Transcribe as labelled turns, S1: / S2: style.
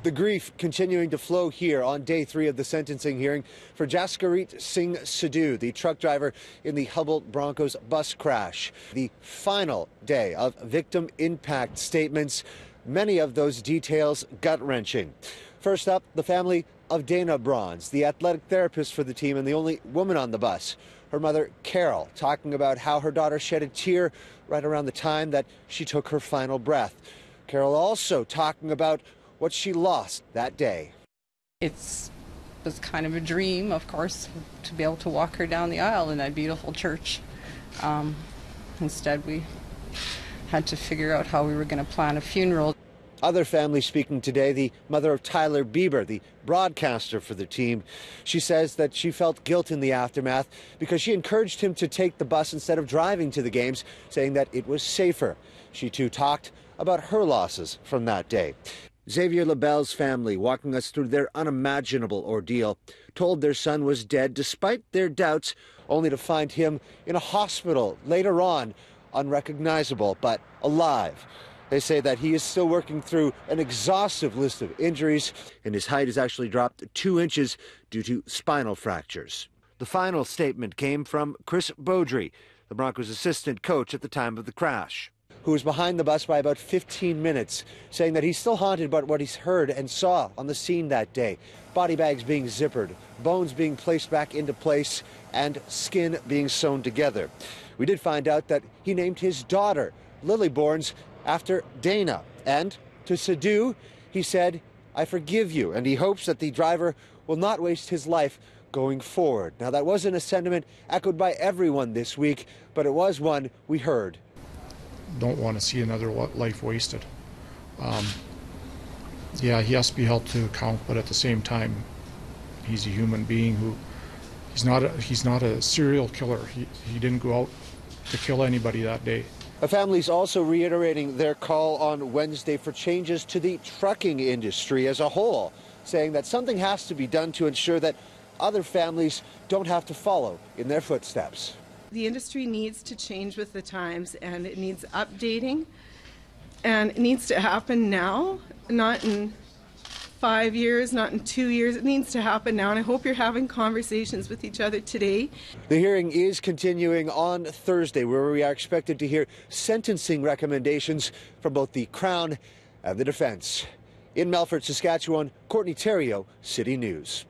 S1: The grief continuing to flow here on day 3 of the sentencing hearing for Jaskarit Singh Sidhu, the truck driver in the Humboldt Bronco's bus crash. The final day of victim impact statements, many of those details gut-wrenching. First up, the family of Dana Bronze, the athletic therapist for the team and the only woman on the bus. Her mother, Carol, talking about how her daughter shed a tear right around the time that she took her final breath. Carol also talking about what she lost that day.
S2: It was kind of a dream, of course, to be able to walk her down the aisle in that beautiful church. Instead, we had to figure out how we were going to plan a funeral.
S1: Other families speaking today, the mother of Tyler Bieber, the broadcaster for the team. She says that she felt guilt in the aftermath because she encouraged him to take the bus instead of driving to the games, saying that it was safer. She too talked about her losses from that day. Xavier LaBelle's family, walking us through their unimaginable ordeal, told their son was dead despite their doubts, only to find him in a hospital later on, unrecognizable but alive. They say that he is still working through an exhaustive list of injuries, and his height has actually dropped 2 inches due to spinal fractures. The final statement came from Chris Beaudry, the Broncos' assistant coach at the time of the crash, who was behind the bus by about 15 minutes, saying that he's still haunted by what he's heard and saw on the scene that day. Body bags being zippered, bones being placed back into place, and skin being sewn together. We did find out that he named his daughter, Lily Borns, after Dana. And to Sidhu, he said, "I forgive you," and he hopes that the driver will not waste his life going forward. Now, that wasn't a sentiment echoed by everyone this week, but it was one we heard.
S3: Don't want to see another life wasted. Yeah, he has to be held to account, but at the same time, he's a human being who he's not a serial killer. He didn't go out to kill anybody that day.
S1: The family's also reiterating their call on Wednesday for changes to the trucking industry as a whole, saying that something has to be done to ensure that other families don't have to follow in their footsteps.
S4: The industry needs to change with the times, and it needs updating, and it needs to happen now, not in 5 years, not in 2 years. It needs to happen now, and I hope you're having conversations with each other today.
S1: The hearing is continuing on Thursday, where we are expected to hear sentencing recommendations from both the Crown and the defense. In Melfort, Saskatchewan, Courtney Theriault, City News.